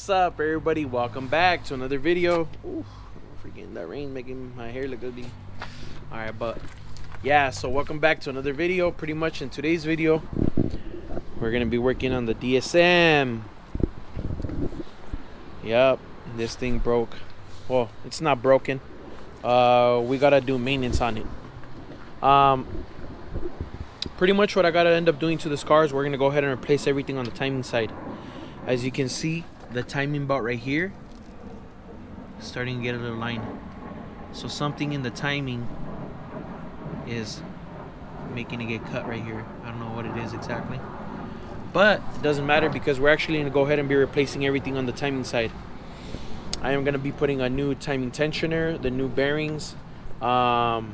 What's up, everybody? Welcome back to another video. Ooh, freaking that rain making my hair look ugly. All right, but yeah, so welcome back to another video. Pretty much in today's video, we're gonna be working on the DSM. Yep, this thing broke. Well, it's not broken. We gotta do maintenance on it. Pretty much what I gotta end up doing to this car is we're gonna go ahead and replace everything on the timing side. As you can see, the timing belt right here starting to get a little line. So something in the timing is making it get cut right here. I don't know what it is exactly, but it doesn't matter because we're actually gonna go ahead and be replacing everything on the timing side. I am gonna be putting a new timing tensioner, the new bearings. What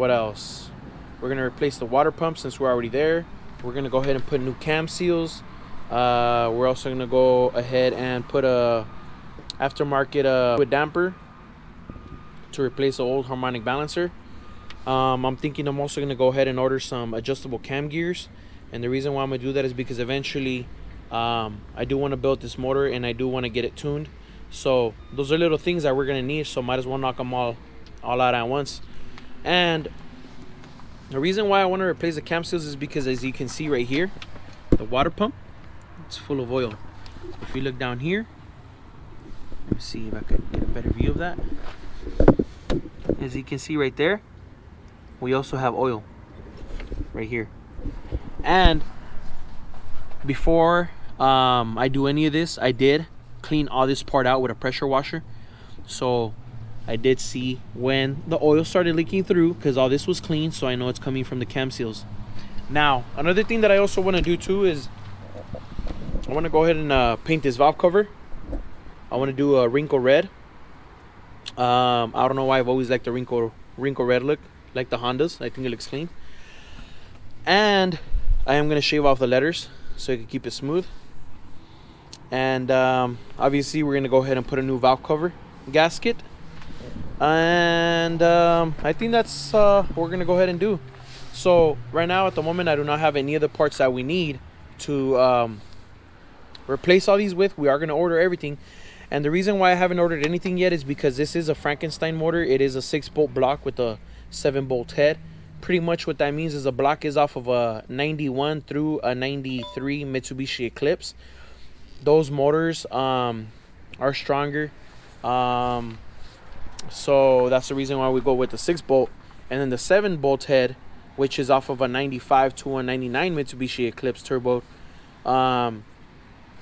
else? We're gonna replace the water pump since we're already there. We're gonna go ahead and put new cam seals. We're also gonna go ahead and put a aftermarket fluid damper to replace the old harmonic balancer. I'm thinking I'm also gonna go ahead and order some adjustable cam gears, and the reason why I'm gonna do that is because eventually I do want to build this motor and I do want to get it tuned. So those are little things that we're gonna need, so might as well knock them all out at once. And the reason why I want to replace the cam seals is because, as you can see right here, the water pump, it's full of oil. If you look down here, let me see if I could get a better view of that. As you can see right there, we also have oil right here. And before I do any of this, I did clean all this part out with a pressure washer. So I did see when the oil started leaking through, because all this was clean, so I know it's coming from the cam seals. Now, another thing that I also want to do too is I want to go ahead and paint this valve cover. I want to do a wrinkle red. I don't know why I've always liked the wrinkle red look, like the Hondas. I think it looks clean. And I am going to shave off the letters so I can keep it smooth. And obviously we're going to go ahead and put a new valve cover gasket. And I think that's what we're gonna go ahead and do. So right now at the moment I do not have any of the parts that we need to replace all these with. We are gonna order everything, and the reason why I haven't ordered anything yet is because this is a Frankenstein motor. It is a 6-bolt block with a 7-bolt head. Pretty much what that means is the block is off of a 91 through a 93 Mitsubishi Eclipse. Those motors are stronger. So that's the reason why we go with the 6-bolt. And then the 7-bolt head, which is off of a 95 to a 99 Mitsubishi Eclipse turbo.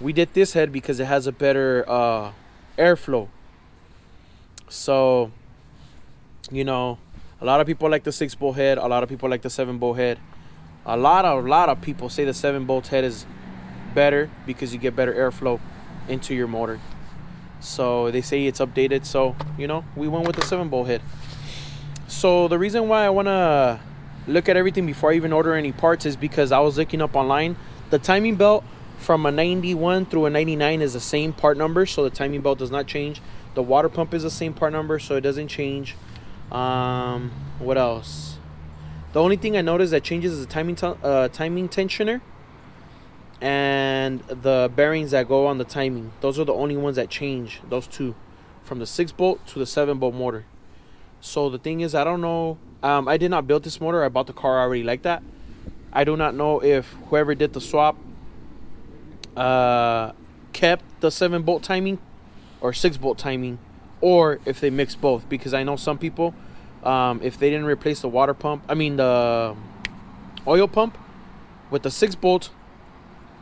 We did this head because it has a better airflow. So, you know, a lot of people like the 6-bolt head. A lot of people like the 7-bolt head. A lot of people say the 7-bolt head is better because you get better airflow into your motor. So they say it's updated, so you know, we went with the 7-bolt head. So the reason why I want to look at everything before I even order any parts is because I was looking up online. The timing belt from a 91 through a 99 is the same part number, so the timing belt does not change. The water pump is the same part number, so it doesn't change. What else? The only thing I noticed that changes is the timing tensioner and the bearings that go on the timing. Those are the only ones that change, those two, from the 6-bolt to the 7-bolt motor. So the thing is, I don't know, I did not build this motor. I bought the car already like that. I do not know if whoever did the swap kept the 7-bolt timing or 6-bolt timing, or if they mixed both, because I know some people, if they didn't replace the water pump, the oil pump with the 6-bolt,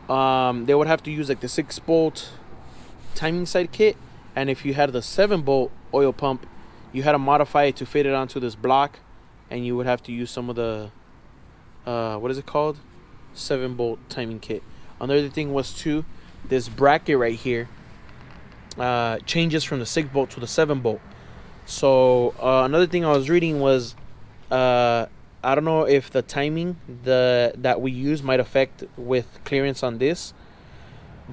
they would have to use like the 6-bolt timing side kit, and if you had the 7-bolt oil pump, you had to modify it to fit it onto this block, and you would have to use some of the what is it called, 7-bolt timing kit. Another thing was too, this bracket right here changes from the 6-bolt to the 7-bolt. So another thing I was reading was I don't know if the timing that we use might affect with clearance on this,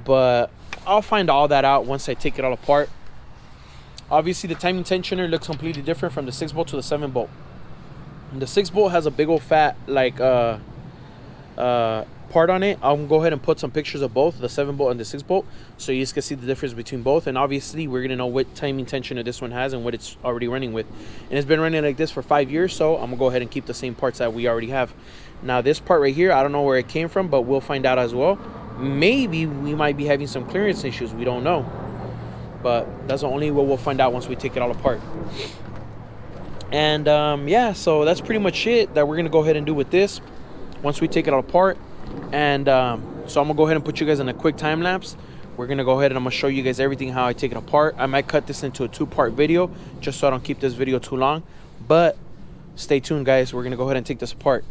but I'll find all that out once I take it all apart. Obviously, the timing tensioner looks completely different from the 6-bolt to the 7-bolt. The 6-bolt has a big old fat, like part on it. I'm gonna go ahead and put some pictures of both the 7-bolt and the 6-bolt, so you guys can see the difference between both. And obviously we're gonna know what timing tension that this one has and what it's already running with. And it's been running like this for 5 years, so I'm gonna go ahead and keep the same parts that we already have. Now this part right here, I don't know where it came from, but we'll find out as well. Maybe we might be having some clearance issues, we don't know, but that's the only what we'll find out once we take it all apart. And yeah, so that's pretty much it that we're gonna go ahead and do with this once we take it all apart. And so I'm gonna go ahead and put you guys in a quick time lapse. We're gonna go ahead and I'm gonna show you guys everything how I take it apart. I might cut this into a 2-part video just so I don't keep this video too long, but stay tuned guys, we're gonna go ahead and take this apart.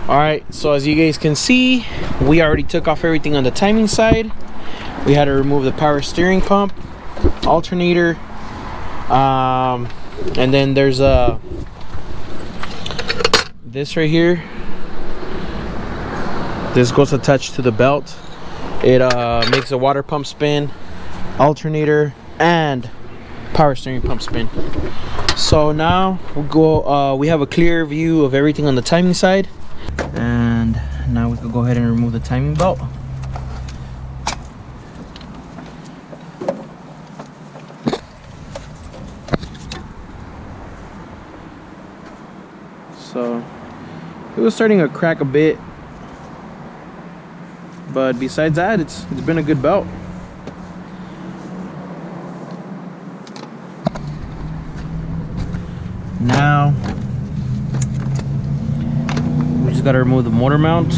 Alright, so as you guys can see, we already took off everything on the timing side. We had to remove the power steering pump, alternator, and then there's This right here, this goes attached to the belt. It makes a water pump spin, alternator, and power steering pump spin. So now we'll go, we have a clear view of everything on the timing side, and now we can go ahead and remove the timing belt. So it was starting to crack a bit, but besides that, it's been a good belt. Now we just got to remove the motor mount,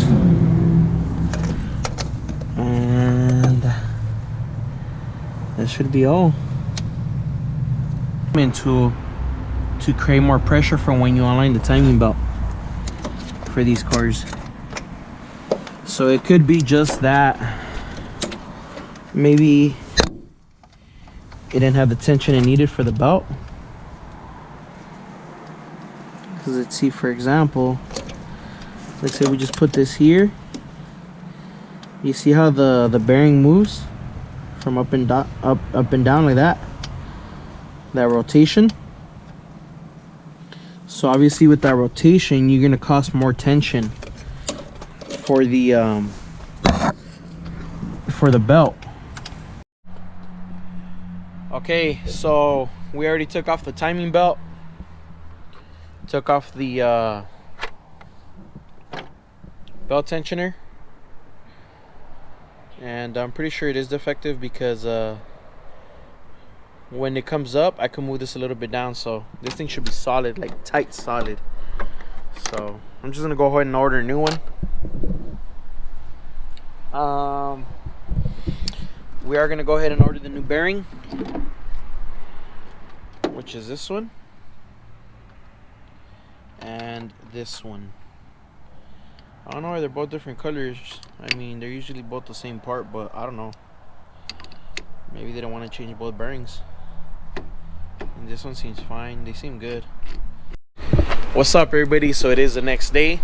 and that should be all. To create more pressure from when you align the timing belt for these cars. So it could be just that maybe it didn't have the tension it needed for the belt. Because let's see, for example, let's say we just put this here. You see how the bearing moves from up and down like that rotation. So obviously with that rotation, you're gonna cause more tension for the belt. Okay, so we already took off the timing belt, took off the belt tensioner, and I'm pretty sure it is defective because when it comes up, I can move this a little bit down, so this thing should be solid, like tight solid. So I'm just gonna go ahead and order a new one. We are gonna go ahead and order the new bearing, which is this one and this one. I don't know why they're both different colors. I mean, they're usually both the same part, but I don't know. Maybe they don't want to change both bearings. And this one seems fine. They seem good. What's up, everybody? So it is the next day.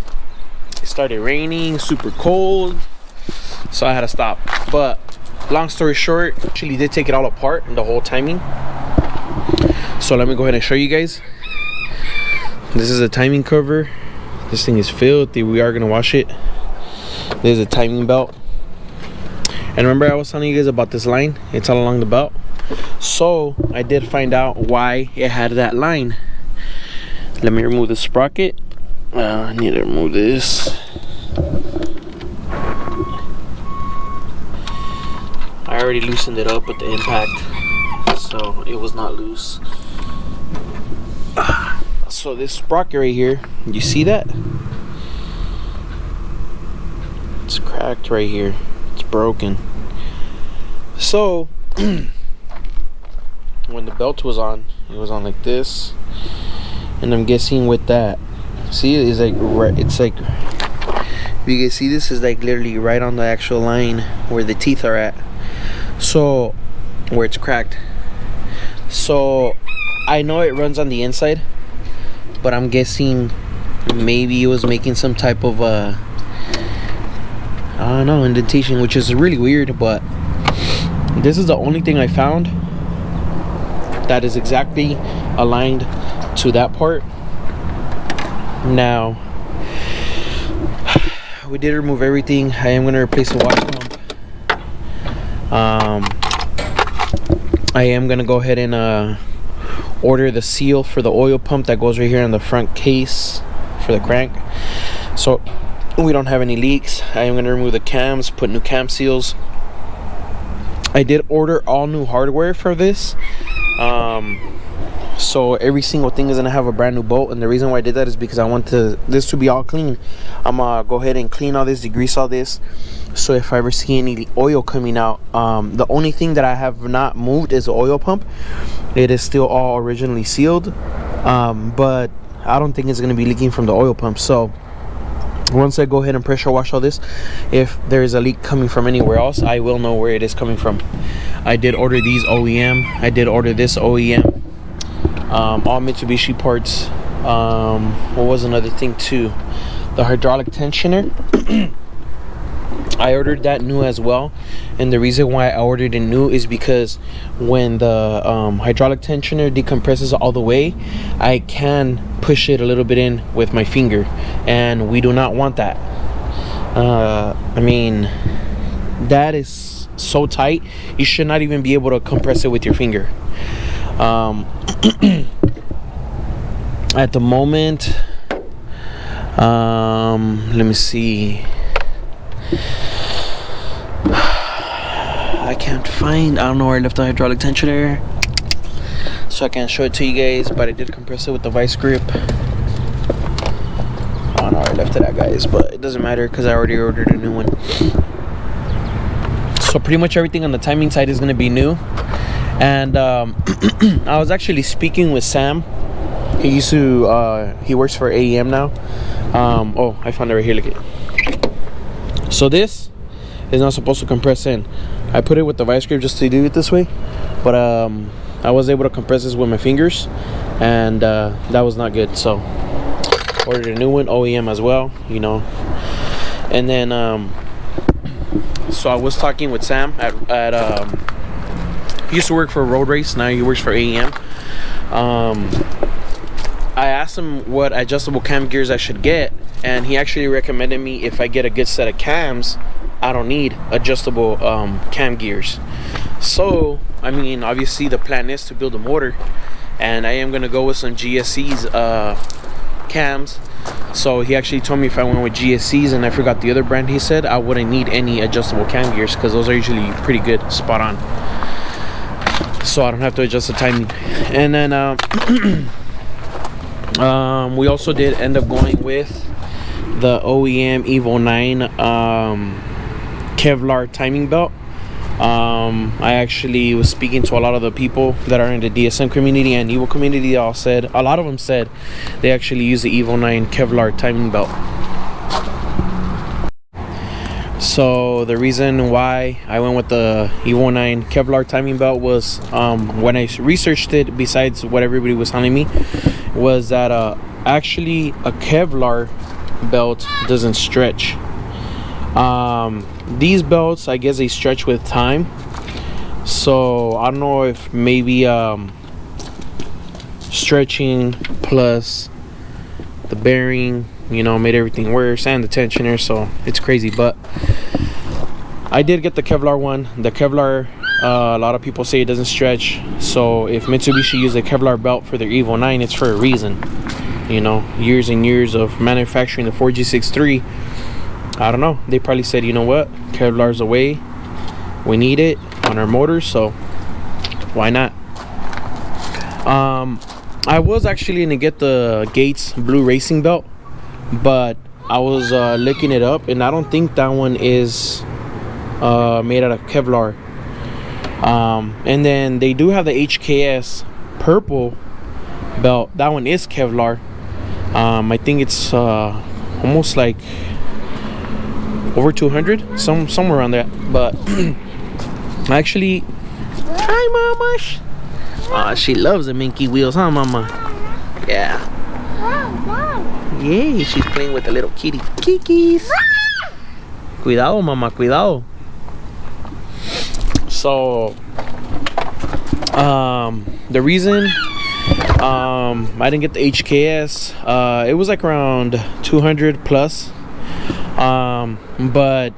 It started raining, super cold, so I had to stop. But long story short, actually did take it all apart and the whole timing. So let me go ahead and show you guys. This is a timing cover. This thing is filthy. We are gonna wash it. This is a timing belt. And remember I was telling you guys about this line? It's all along the belt. So I did find out why it had that line. Let me remove the sprocket. I need to remove this. I already loosened it up with the impact, so it was not loose. So this sprocket right here, you see that? It's cracked right here. It's broken. So when the belt was on, it was on like this, and I'm guessing with that, see, it's like it's like, if you guys see, this is like literally right on the actual line where the teeth are at, so where it's cracked. So I know it runs on the inside, but I'm guessing maybe it was making some type of I don't know, indentation, which is really weird. But this is the only thing I found that is exactly aligned to that part. Now we did remove everything. I am going to replace the wash pump. I am going to go ahead and order the seal for the oil pump that goes right here on the front case for the crank, so we don't have any leaks. I am going to remove the cams, put new cam seals. I did order all new hardware for this, so every single thing is going to have a brand new bolt, and the reason why I did that is because I want this to be all clean. I'm going to go ahead and clean all this, degrease all this, so if I ever see any oil coming out, the only thing that I have not moved is the oil pump. It is still all originally sealed, but I don't think it's going to be leaking from the oil pump. So once I go ahead and pressure wash all this, if there is a leak coming from anywhere else, I will know where it is coming from. I did order these OEM. I did order this OEM. All Mitsubishi parts What was another thing too? The hydraulic tensioner. I ordered that new as well, and the reason why I ordered it new is because when the hydraulic tensioner decompresses all the way, I can push it a little bit in with my finger, and we do not want that. I mean, that is so tight, you should not even be able to compress it with your finger. At the moment, let me see. I can't find, I don't know where I left the hydraulic tensioner, so I can't show it to you guys, but I did compress it with the vice grip. I don't know where I left it at, guys, but it doesn't matter because I already ordered a new one. So pretty much everything on the timing side is going to be new. And I was actually speaking with Sam. He used to he works for AEM now. Oh, I found it right here, look at it. So this is not supposed to compress in. I put it with the vice grip just to do it this way, but I was able to compress this with my fingers, and that was not good. So ordered a new one, OEM as well, you know. And then so I was talking with Sam at he used to work for a road race, now he works for AEM. I asked him what adjustable cam gears I should get, and he actually recommended me, if I get a good set of cams, I don't need adjustable cam gears. So I mean, obviously the plan is to build a motor, and I am gonna go with some GSC's cams. So he actually told me if I went with GSC's, and I forgot the other brand he said, I wouldn't need any adjustable cam gears because those are usually pretty good, spot on, so I don't have to adjust the timing. And then we also did end up going with the OEM Evo 9 Kevlar timing belt. I actually was speaking to a lot of the people that are in the DSM community and Evo community. A lot of them said they actually use the Evo 9 Kevlar timing belt. So the reason why I went with the Evo 9 Kevlar timing belt was, when I researched it, besides what everybody was telling me, was that actually a Kevlar belt doesn't stretch. These belts, I guess they stretch with time, so I don't know if maybe stretching plus the bearing, you know, made everything worse, and the tensioner, so it's crazy. But I did get the Kevlar one. The Kevlar, a lot of people say it doesn't stretch, so if Mitsubishi used a Kevlar belt for their Evo 9, it's for a reason. You know, years and years of manufacturing the 4G63. I don't know, they probably said, you know what, Kevlar's away, we need it on our motors, so why not? I was actually gonna get the Gates Blue Racing belt, but I was looking it up, and I don't think that one is made out of Kevlar. And then they do have the HKS purple belt. That one is Kevlar. I think it's almost like over 200, somewhere around that. But actually, hi mama. She loves the Minky wheels, huh mama? Yeah. Yeah, she's playing with the little kitty kikis. Cuidado mama, cuidado. So the reason I didn't get the HKS, it was like around 200 plus. But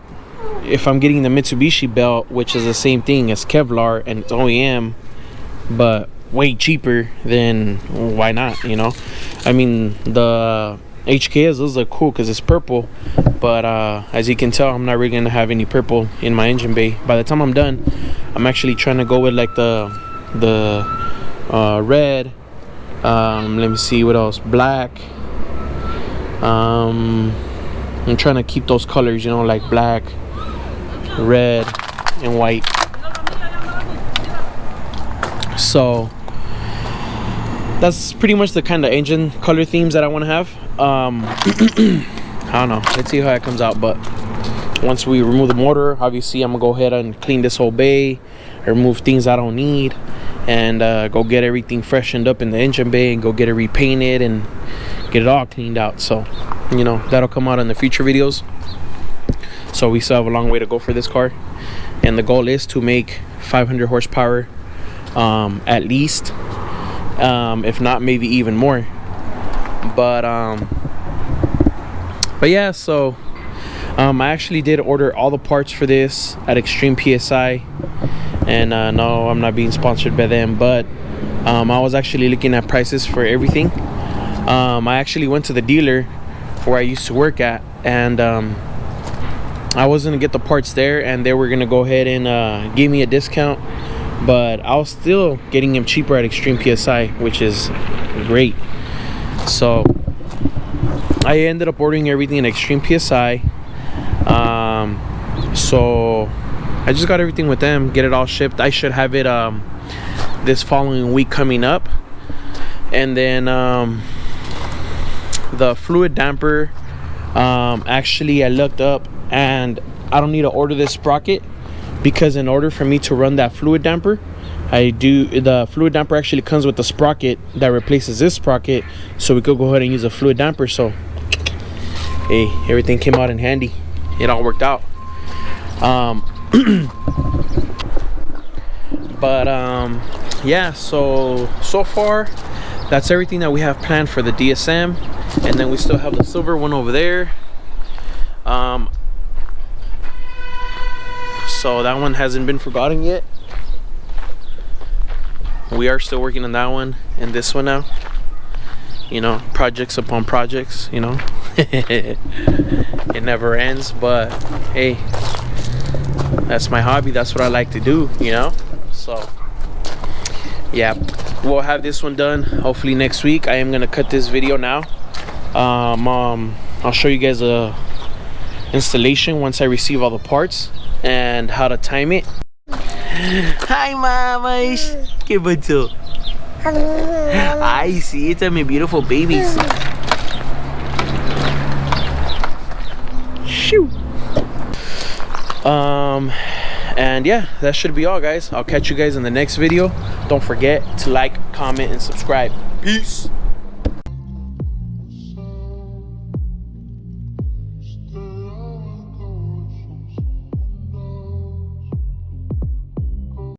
if I'm getting the Mitsubishi belt, which is the same thing as Kevlar and it's OEM, but way cheaper, then why not, you know? I mean, the HKS, those look cool because it's purple, but as you can tell, I'm not really gonna have any purple in my engine bay. By the time I'm done, I'm actually trying to go with like the red, let me see what else, black. I'm trying to keep those colors, you know, like black, red, and white. So that's pretty much the kind of engine color themes that I want to have. I don't know, let's see how it comes out. But once we remove the motor, obviously I'm gonna go ahead and clean this whole bay, remove things I don't need, and go get everything freshened up in the engine bay and go get it repainted and get it all cleaned out. So, you know, that'll come out in the future videos. So we still have a long way to go for this car, and the goal is to make 500 horsepower at least, if not maybe even more. But yeah, so I actually did order all the parts for this at Extreme PSI, and no, I'm not being sponsored by them, but I was actually looking at prices for everything. I actually went to the dealer where I used to work at, and I was gonna get the parts there, and they were gonna go ahead and give me a discount, but I was still getting them cheaper at Extreme PSI, which is great. So I ended up ordering everything in Extreme PSI. So I just got everything with them, get it all shipped. I should have it this following week coming up. And then the fluid damper, actually I looked up, and I don't need to order this sprocket, because in order for me to run that fluid damper, the fluid damper actually comes with the sprocket that replaces this sprocket, so we could go ahead and use a fluid damper. So hey, everything came out in handy, it all worked out. But yeah, so far that's everything that we have planned for the DSM, and then we still have the silver one over there. So that one hasn't been forgotten yet. We are still working on that one and this one now. You know, projects upon projects, you know. It never ends, but hey, that's my hobby, that's what I like to do, you know. So yeah, we'll have this one done hopefully next week. I am gonna cut this video now. I'll show you guys a installation once I receive all the parts and how to time it. Hi mamas, ¿qué pasó? Ay, sí, estas are my beautiful babies. Shoo. And yeah, that should be all, guys. I'll catch you guys in the next video. Don't forget to like, comment, and subscribe. Peace.